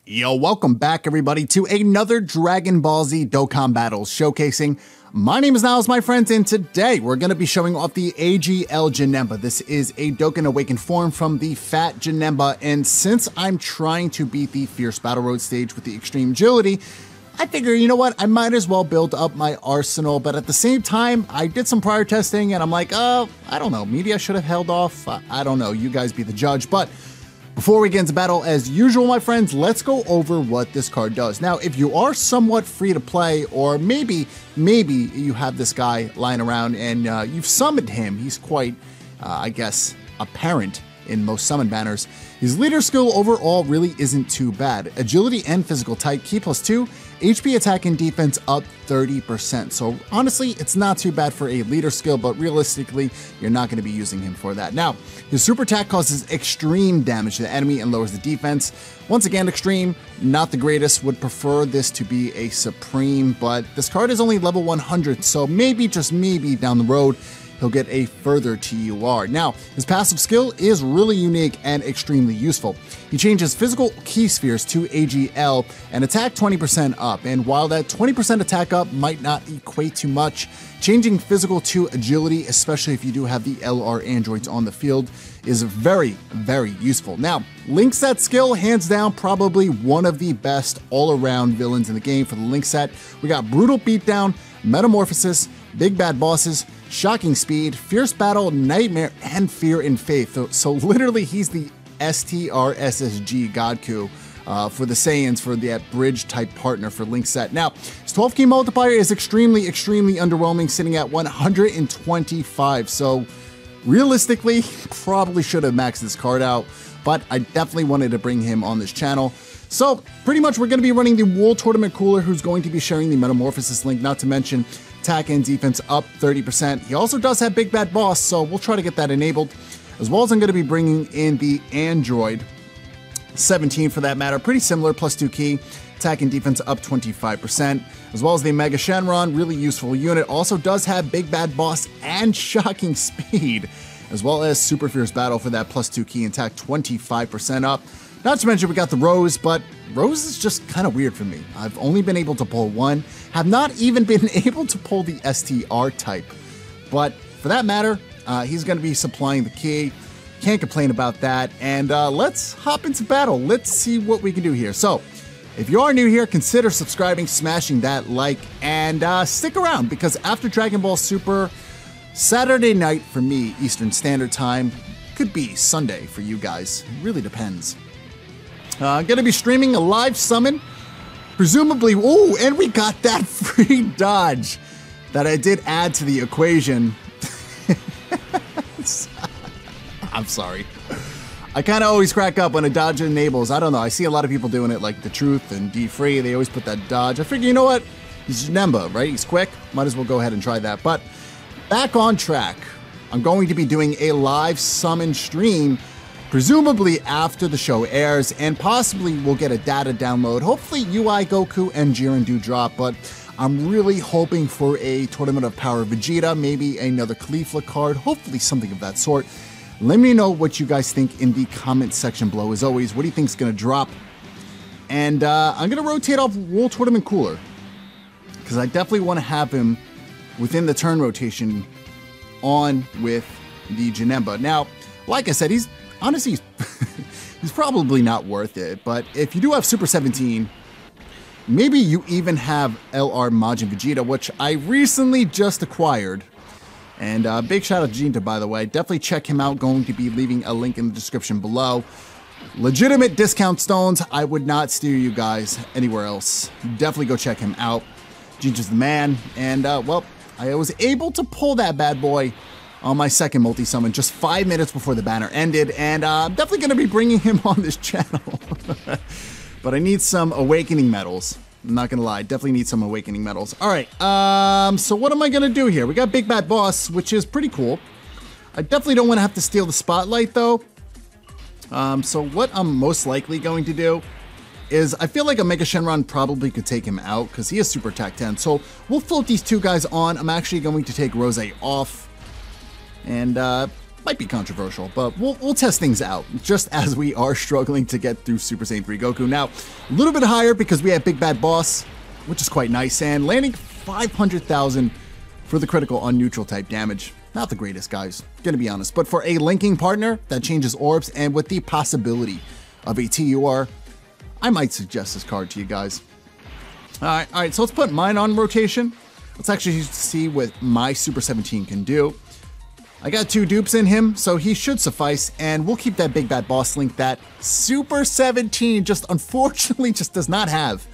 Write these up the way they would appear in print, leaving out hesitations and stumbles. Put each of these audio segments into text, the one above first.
Yo, welcome back everybody to another Dragon Ball Z Dokkan Battles showcasing. My name is Niles, my friends, and today we're going to be showing off the AGL Janemba. This is a Dokkan Awakened form from the Fat Janemba, and since I'm trying to beat the Fierce Battle Road stage with the Extreme Agility, I figure, you know what, I might as well build up my arsenal, but at the same time, I did some prior testing, and I'm like, I don't know, maybe I should have held off. I don't know, you guys be the judge, but before we get into battle, as usual, my friends, let's go over what this card does. Now, if you are somewhat free to play, or maybe you have this guy lying around and you've summoned him, he's quite, I guess, apparent in most summon banners. His leader skill overall really isn't too bad. Agility and physical type, key +2, HP attack and defense up 30%. So honestly, it's not too bad for a leader skill, but realistically, you're not going to be using him for that. Now, his super attack causes extreme damage to the enemy and lowers the defense. Once again, extreme, not the greatest, would prefer this to be a supreme, but this card is only level 100, so maybe, just maybe down the road, he'll get a further TUR. Now, his passive skill is really unique and extremely useful. He changes physical key spheres to AGL and attack 20% up, and while that 20% attack up might not equate to much, changing physical to agility, especially if you do have the LR androids on the field, is very, very useful. Now, Link set skill, hands down, probably one of the best all-around villains in the game for the Link set. We got Brutal Beatdown, Metamorphosis, Big Bad Bosses, Shocking Speed, Fierce Battle, Nightmare, and Fear and Faith. So literally, he's the STR-SSG Godku for the Saiyans, for that bridge type partner for Link set. Now, his 12 key multiplier is extremely underwhelming, sitting at 125. So realistically, probably should have maxed this card out, but I definitely wanted to bring him on this channel. So pretty much we're going to be running the World Tournament Cooler, who's going to be sharing the Metamorphosis link, not to mention attack and defense up 30%. He also does have Big Bad Boss, so we'll try to get that enabled. As well as I'm going to be bringing in the Android 17 for that matter, pretty similar, +2 key, attack and defense up 25%. As well as the Mega Shenron, really useful unit, also does have Big Bad Boss and Shocking Speed, as well as Super Fierce Battle for that +2 key and attack 25% up. Not to mention we got the Rose, but Rose is just kind of weird for me. I've only been able to pull one, have not even been able to pull the STR type. But for that matter, he's going to be supplying the key. Can't complain about that. And let's hop into battle. Let's see what we can do here. So if you are new here, consider subscribing, smashing that like, and stick around, because after Dragon Ball Super, Saturday night for me, Eastern Standard Time, could be Sunday for you guys. It really depends. I'm going to be streaming a live summon, presumably. Oh, and we got that free dodge that I did add to the equation. I'm sorry. I kind of always crack up when a dodge enables. I don't know. I see a lot of people doing it, like The Truth and D-Free. They always put that dodge. I figure, you know what? He's Janemba, right? He's quick. Might as well go ahead and try that. But back on track. I'm going to be doing a live summon stream, presumably after the show airs, and possibly we'll get a data download. Hopefully UI Goku and Jiren do drop, but I'm really hoping for a Tournament of Power Vegeta, maybe another Caulifla card, hopefully something of that sort. Let me know what you guys think in the comment section below. As always, what do you think is going to drop? And I'm going to rotate off World Tournament Cooler, because I definitely want to have him within the turn rotation on with the Janemba. Now, like I said, he's honestly, he's probably not worth it, but if you do have Super 17, maybe you even have LR Majin Vegeta, which I recently just acquired. And big shout out to Jinta, by the way. Definitely check him out. Going to be leaving a link in the description below. Legitimate discount stones. I would not steer you guys anywhere else. Definitely go check him out. Jinta's the man. And, well, I was able to pull that bad boy on my second multi-summon just 5 minutes before the banner ended, and I'm definitely going to be bringing him on this channel. But I need some Awakening Medals. I'm not going to lie, definitely need some Awakening Medals. Alright, so what am I going to do here? We got Big Bad Boss, which is pretty cool. I definitely don't want to have to steal the spotlight, though. So what I'm most likely going to do is, I feel like a Mega Shenron probably could take him out, because he is Super Attack 10. So we'll float these two guys on. I'm actually going to take Rose off. And Might be controversial, but we'll test things out, just as we are struggling to get through Super Saiyan 3 Goku. Now, a little bit higher because we have Big Bad Boss, which is quite nice, and landing 500,000 for the critical on neutral type damage. Not the greatest, guys, gonna be honest. But for a linking partner that changes orbs and with the possibility of a TUR, I might suggest this card to you guys. All right, so let's put mine on rotation. Let's actually see what my Super 17 can do. I got 2 dupes in him, so he should suffice, and we'll keep that Big Bad Boss link. That Super 17 just unfortunately just does not have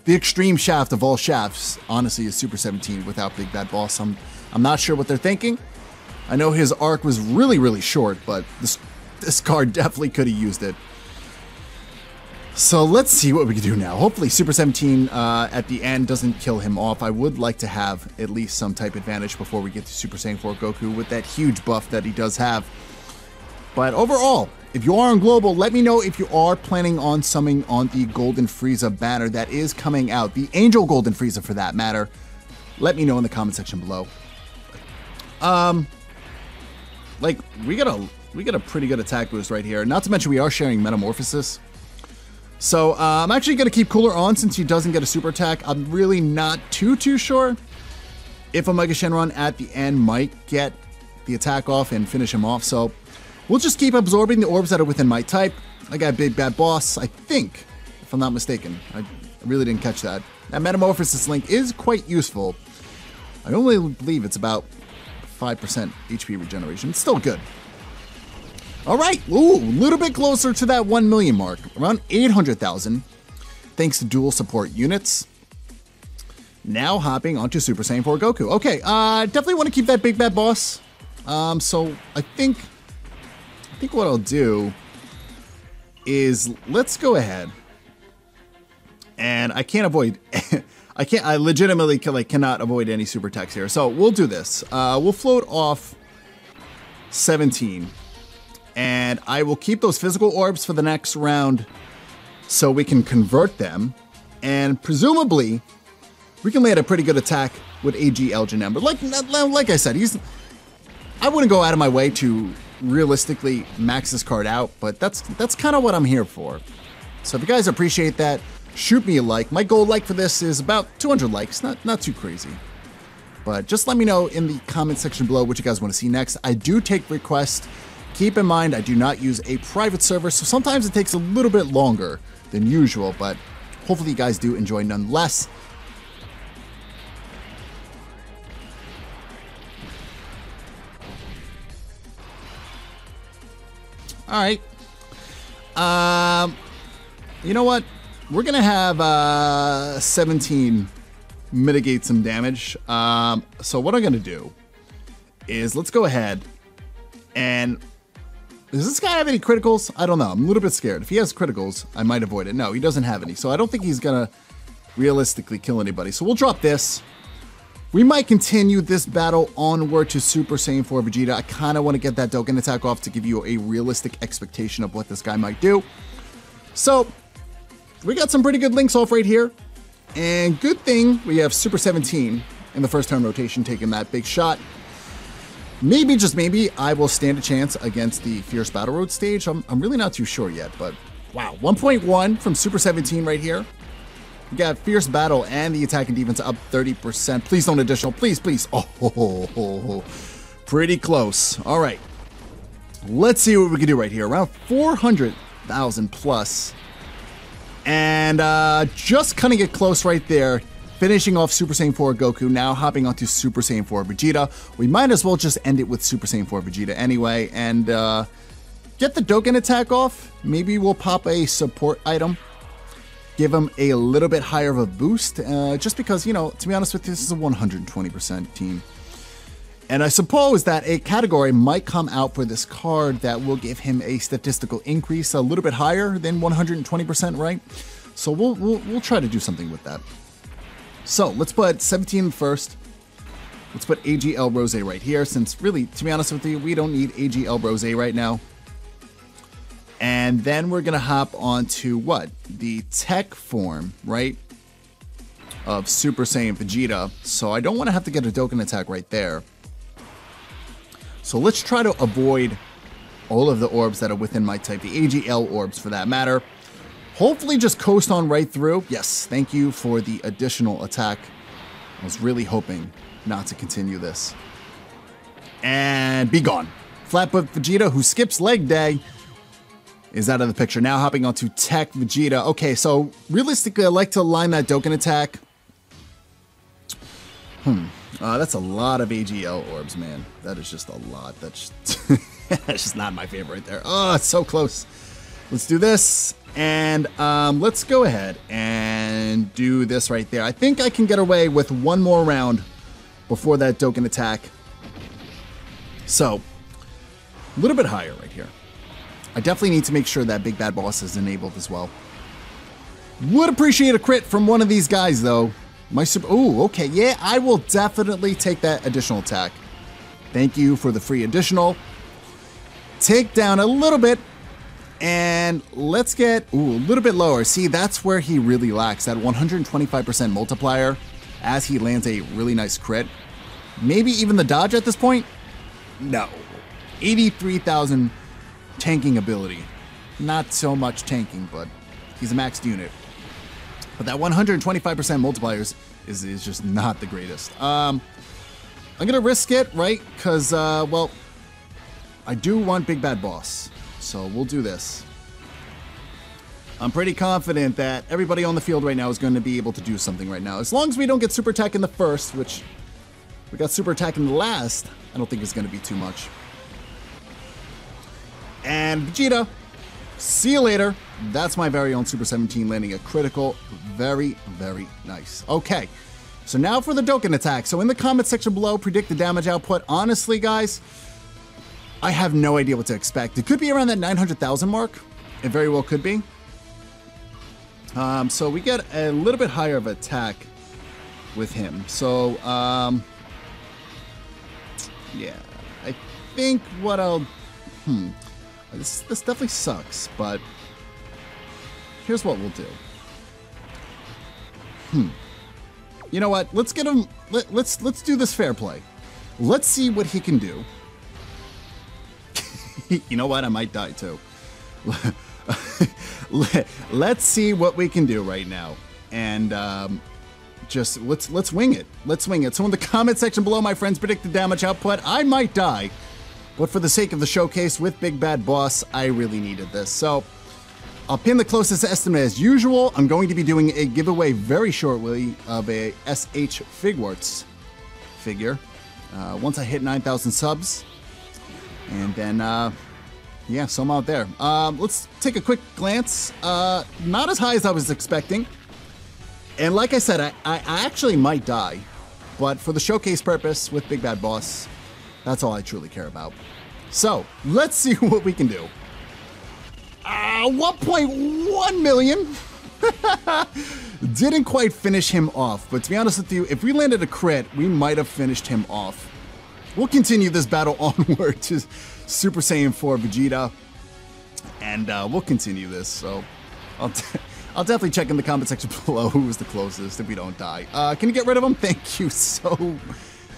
the extreme shaft of all shafts. Honestly, is Super 17 without Big Bad Boss. I'm not sure what they're thinking. I know his arc was really, really short, but this card definitely could have used it. So let's see what we can do now. Hopefully Super 17 at the end doesn't kill him off. I would like to have at least some type advantage before we get to Super Saiyan 4 Goku with that huge buff that he does have. But overall, if you are on Global, let me know if you are planning on summoning on the Golden Frieza banner that is coming out. The Angel Golden Frieza for that matter. Let me know in the comment section below. Like, we got a pretty good attack boost right here. Not to mention we are sharing Metamorphosis. So I'm actually going to keep Cooler on since he doesn't get a super attack. I'm really not too sure if Omega Shenron at the end might get the attack off and finish him off. So we'll just keep absorbing the orbs that are within my type. I got Big Bad Boss, I think, if I'm not mistaken. I really didn't catch that. That Metamorphosis link is quite useful. I only believe it's about 5% HP regeneration. It's still good. All right, ooh, a little bit closer to that 1 million mark, around 800,000, thanks to dual support units. Now hopping onto Super Saiyan 4 Goku. Okay, definitely want to keep that Big Bad Boss. So I think what I'll do is let's go ahead, and I can't avoid, I legitimately cannot avoid any super attacks here. So we'll do this. We'll float off 17. And I will keep those physical orbs for the next round so we can convert them. And presumably, we can land a pretty good attack with AGL Janemba. Like I said, I wouldn't go out of my way to realistically max this card out, but that's kind of what I'm here for. So if you guys appreciate that, shoot me a like. My goal like for this is about 200 likes, not too crazy. But just let me know in the comment section below what you guys want to see next. I do take requests. Keep in mind, I do not use a private server, so sometimes it takes a little bit longer than usual, but hopefully you guys do enjoy nonetheless. All right. You know what? We're going to have 17 mitigate some damage. So what I'm going to do is let's go ahead and... Does this guy have any criticals? I don't know. I'm a little bit scared. If he has criticals, I might avoid it. No, he doesn't have any. So I don't think he's going to realistically kill anybody. So we'll drop this. We might continue this battle onward to Super Saiyan 4 Vegeta. I kind of want to get that Dokkan attack off to give you a realistic expectation of what this guy might do. So we got some pretty good links off right here. And good thing we have Super 17 in the first turn rotation taking that big shot. Maybe, just maybe, I will stand a chance against the Fierce Battle Road stage. I'm really not too sure yet, but wow. 1.1 from Super 17 right here. We got Fierce Battle and the attack and defense up 30%. Please don't additional. Please, please. Oh, pretty close. All right. Let's see what we can do right here. Around 400,000 plus. And just cutting it close right there. Finishing off Super Saiyan 4 Goku, now hopping onto Super Saiyan 4 Vegeta. We might as well just end it with Super Saiyan 4 Vegeta anyway, and get the Dokkan attack off. Maybe we'll pop a support item, give him a little bit higher of a boost, just because, you know, to be honest with you, this is a 120% team. And I suppose that a category might come out for this card that will give him a statistical increase a little bit higher than 120%, right? So we'll try to do something with that. So let's put 17 first. Let's put AGL Rose right here, since really, to be honest with you, we don't need AGL Rose right now. And then we're going to hop onto what? The tech form, right? Of Super Saiyan Vegeta. So I don't want to have to get a Dokkan attack right there. So So let's try to avoid all of the orbs that are within my type, the AGL orbs for that matter. Hopefully just coast on right through. Yes, thank you for the additional attack. I was really hoping not to continue this. And be gone. Flatfoot Vegeta, who skips leg day, is out of the picture. Now hopping onto Tech Vegeta. Okay, so realistically, I like to line that Dokkan attack. That's a lot of AGL orbs, man. That is just a lot. That's just not my favorite right there. Oh, it's so close. Let's do this. And let's go ahead and do this right there. I think I can get away with one more round before that Dokkan attack. So, a little bit higher right here. I definitely need to make sure that Big Bad Boss is enabled as well. Would appreciate a crit from one of these guys, though. My super... Ooh, okay. Yeah, I will definitely take that additional attack. Thank you for the free additional. Take down a little bit. And let's get... Ooh, a little bit lower. See, that's where he really lacks. That 125% multiplier as he lands a really nice crit. Maybe even the dodge at this point? No. 83,000 tanking ability. Not so much tanking, but he's a maxed unit. But that 125% multipliers is just not the greatest. I'm going to risk it, right? Because, well, I do want Big Bad Boss. So we'll do this. I'm pretty confident that everybody on the field right now is going to be able to do something right now. As long as we don't get Super Attack in the first, which we got Super Attack in the last, I don't think it's going to be too much. And Vegeta, see you later. That's my very own Super 17 landing a critical. Very, very nice. Okay, so now for the Dokkan attack. So in the comment section below, predict the damage output. Honestly, guys, I have no idea what to expect. It could be around that 900,000 mark. It very well could be. So we get a little bit higher of attack with him. So, yeah, I think what I'll... This definitely sucks, but here's what we'll do. You know what? Let's get him. Let's do this fair play. Let's see what he can do. You know what? I might die too. Let's see what we can do right now, and just let's wing it. Let's wing it. So in the comment section below, my friends, predict the damage output. I might die. But for the sake of the showcase with Big Bad Boss, I really needed this. So I'll pin the closest estimate as usual. I'm going to be doing a giveaway very shortly of a SH Figwarts figure once I hit 9,000 subs. And then, yeah, some out there. Let's take a quick glance. Not as high as I was expecting. And like I said, I actually might die. But for the showcase purpose with Big Bad Boss, that's all I truly care about. So, let's see what we can do. 1.1 million. Didn't quite finish him off, but to be honest with you, if we landed a crit, we might have finished him off. We'll continue this battle onward to Super Saiyan 4 Vegeta, and we'll continue this. So, I'll definitely check in the comment section below who was the closest if we don't die. Can you get rid of him? Thank you so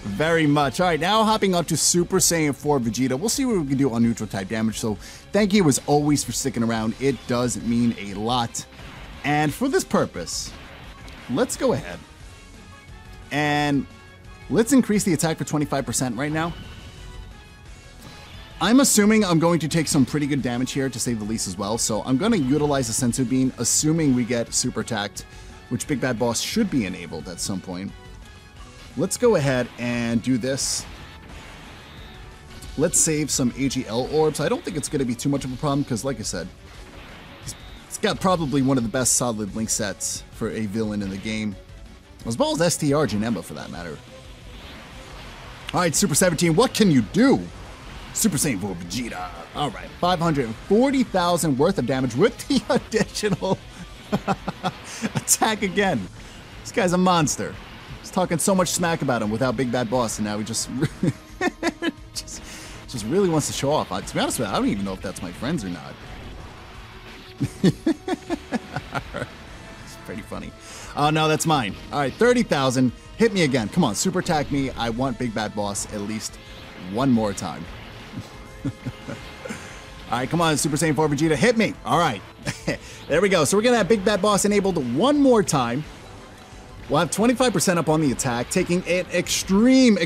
very much. All right, now hopping on to Super Saiyan 4 Vegeta. We'll see what we can do on neutral type damage. So thank you as always for sticking around. It does mean a lot. And for this purpose, let's go ahead and let's increase the attack for 25% right now. I'm assuming I'm going to take some pretty good damage here to say the least as well. So I'm going to utilize the Sensu Bean, assuming we get super attacked, which Big Bad Boss should be enabled at some point. Let's go ahead and do this. Let's save some AGL orbs. I don't think it's going to be too much of a problem because, like I said, it's got probably one of the best solid link sets for a villain in the game, as well as STR Janemba for that matter. All right, Super 17, what can you do? Super Saiyan 4 Vegeta. All right, 540,000 worth of damage with the additional attack again. This guy's a monster. Talking so much smack about him without Big Bad Boss, and now he just just really wants to show off. To be honest with you, I don't even know if that's my friends or not. It's pretty funny. Oh no, that's mine. All right, 30,000. Hit me again. Come on, super attack me. I want Big Bad Boss at least one more time. All right, come on, Super Saiyan 4 Vegeta, hit me. All right, there we go. So we're gonna have Big Bad Boss enabled one more time. We'll have 25% up on the attack, taking an extreme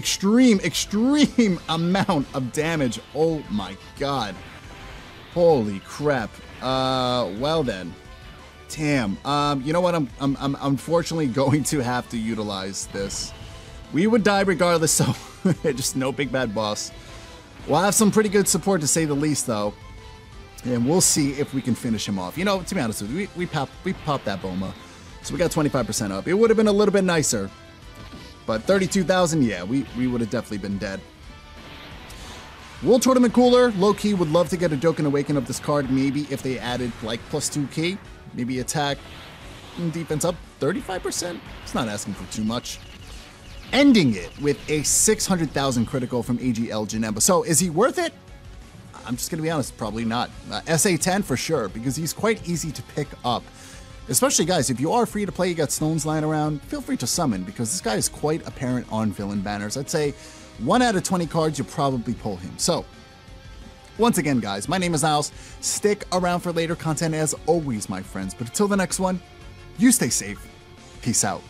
amount of damage. Oh my God. Holy crap. Well then. Damn. You know what? I'm unfortunately going to have to utilize this. We would die regardless, so just no Big Bad Boss. We'll have some pretty good support to say the least, though. And we'll see if we can finish him off. You know, to be honest with you, we popped that Boma. So we got 25% up. It would have been a little bit nicer. But 32,000, yeah, we would have definitely been dead. World Tournament Cooler, low-key would love to get a Dokkan Awaken of this card. Maybe if they added like +2 key. Maybe attack and defense up 35%. It's not asking for too much. Ending it with a 600,000 critical from AGL Janemba. So is he worth it? I'm just going to be honest, probably not. SA10 for sure, because he's quite easy to pick up. Especially, guys, if you are free to play, you got stones lying around, feel free to summon, because this guy is quite apparent on villain banners. I'd say 1 out of 20 cards, you'll probably pull him. So, once again, guys, my name is Niles. Stick around for later content as always, my friends. But until the next one, you stay safe. Peace out.